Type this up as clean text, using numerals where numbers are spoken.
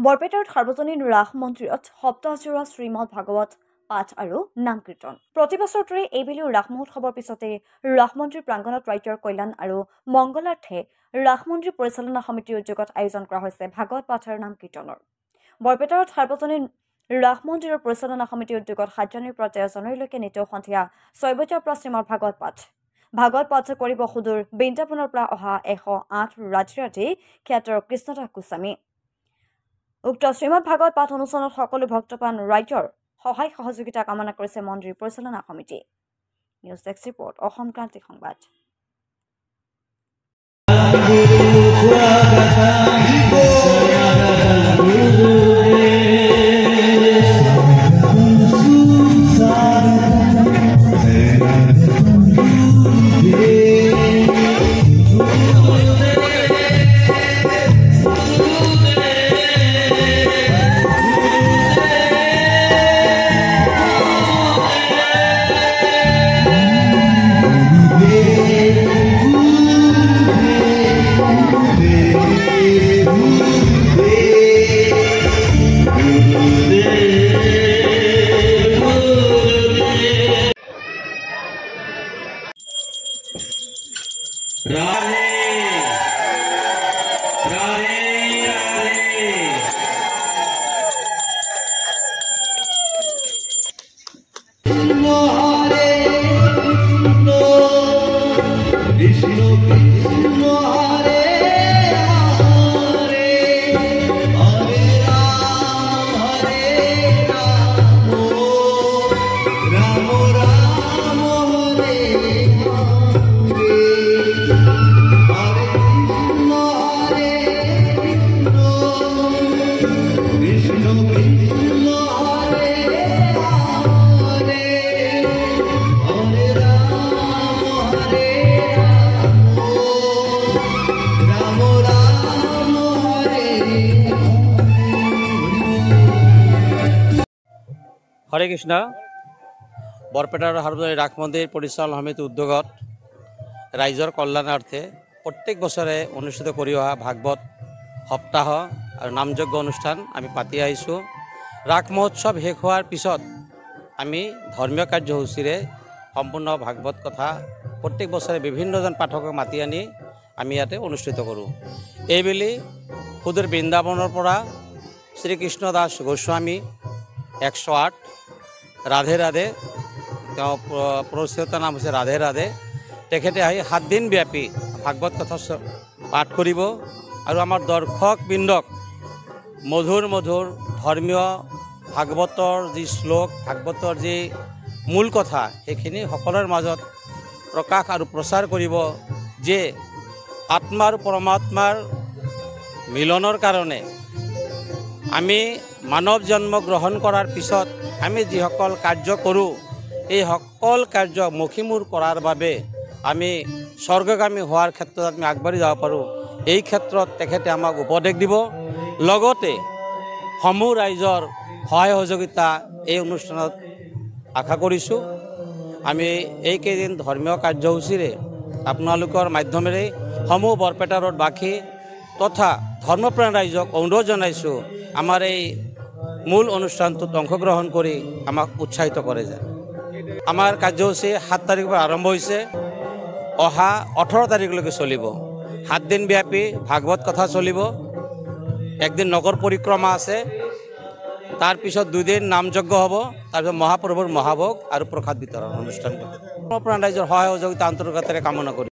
বৰপেটাৰ সাৰ্বজনীন ৰাস মন্দিৰত সপ্তাহজোৰা শ্ৰীমদ ভাগৱত পাঠ আৰু নাম কীৰ্তন প্ৰতিবছৰ দৰে এইবেলিও ৰাস মহোৎসৱৰ পিছতে ৰাস মন্দিৰ প্ৰাংগণত ৰাইজৰ কল্যাণ আৰু মংগলাৰ্থে ৰাস মন্দিৰ পৰিচালনা সমিতিৰ উদ্যোগত আয়োজন কৰা হৈছে ভাগৱত পাঠ আৰু নাম কীৰ্তনৰ বৰপেটাৰ সাৰ্বজনীন ৰাস মন্দিৰৰ পৰিচালনা সমিতিৰ উদ্যোগত ৭ জানুৱাৰীৰ পৰা ১৩ জানুৱাৰীলৈকে নিতৌ সন্ধিয়া ৬ বজাৰ পৰা শ্ৰীমদ ভাগৱত পাঠ কৰিব সুদূৰ বৃন্দাবনৰ পৰা অহা ১০৮ ৰাজৰাজী খ্যাত কৃষ্ণদাস গোস্বামী উক্ত শ্ৰীমদ ভাগৱত পাঠ অনুষ্ঠানত সকলো ভক্তপ্ৰাণ ৰাইজৰ সহায় সহযোগিতা কামনা কৰিছে মন্দিৰ পৰিচালনা সমিতি news desk report Assam Kranti সংবাদ হৰে কৃষ্ণ বৰপেটাৰ সাৰ্বজনীন ৰাস মন্দিৰ পৰিচালনা সমিতিৰ উদ্যোগত ৰাইজৰ কল্যাণাৰ্থে প্ৰত্যেক বছৰে অনুষ্ঠিত কৰি অহা ভাগৱত সপ্তাহ আৰু নামযজ্ঞ অনুষ্ঠান আমি পাতি আহিছোঁ ৰাস মহোৎসৱ শেষ হোৱাৰ পিছত আমি ধৰ্মীয় কাৰ্যসূচীৰে সম্পূৰ্ণ ভাগৱত কথা প্ৰত্যেক বছৰে বিভিন্নজন পাঠকক মাতি আনি আমি ইয়াতে অনুষ্ঠিত কৰোঁ এইবেলি সুদূৰ বৃন্দাবনৰ পৰা শ্ৰীকৃষ্ণদাস গোস্বামী ১০৮ ৰাধে ৰাধে তেওঁ পৰিচিত নাম হৈছে ৰাধে ৰাধে তেখেতে আহি ৭ দিন ব্যাপী ভাগৱত কথা পাঠ কৰিব আৰু আমাৰ দৰ্শকবৃন্দক মধুৰ ধৰ্মীয় ভাগৱতৰ যি শ্লোক ভাগৱতৰ যি মূল কথা সেইখিনি সকলোৰে মাজত প্ৰকাশ আৰু প্ৰচাৰ কৰিব যে আত্মা আৰু পৰমাত্মাৰ মিলনৰ কাৰণে আমি মানৱ জন্ম গ্ৰহণ কৰাৰ পিছত আমি যিসকল কাৰ্য কৰোঁ এই সকল কাৰ্য মষিমূৰ কৰাৰ বাবে আমি স্বৰ্গগামী হোৱাৰ ক্ষেত্ৰত আমি আগবাঢ়ি যাব পাৰোঁ এই ক্ষেত্ৰত তেখেতে আমাক উপদেশ দিব লগতে সমূহ ৰাইজৰ সহায় সহযোগিতা এই অনুষ্ঠানত আশা কৰিছোঁ আমি এইকেইদিন ধৰ্মীয় কাৰ্যসূচীৰে আপোনালোকৰ মাধ্যমেৰে সমূহ বৰপেটা ৰোডবাসী তথা ধৰ্মপ্ৰাণ ৰাইজক অনুৰোধ জনাইছোঁ আমাৰ এই মূল অনুষ্ঠানটোত অংশগ্ৰহণ কৰি আমাক উৎসাহিত কৰে যায় আমাৰ কাৰ্যসূচী ৭ তাৰিখৰ পৰা আৰম্ভ হৈছে অহা ১৮ তাৰিখলৈকে চলিব ৭ দিন ব্যাপী ভাগৱত কথা চলিব একদিন নগৰ পৰিক্ৰমা আছে তাৰপিছত ২ দিন নামযজ্ঞ হ'ব তাৰপিছত মহাপ্ৰভুৰ মহাভোগ আৰু প্ৰসাদ বিতৰণ অনুষ্ঠান হ'ব ধৰ্মপ্ৰাণ ৰাইজৰ সহায় সহযোগিতা আন্তৰিকতাৰে কামনা কৰি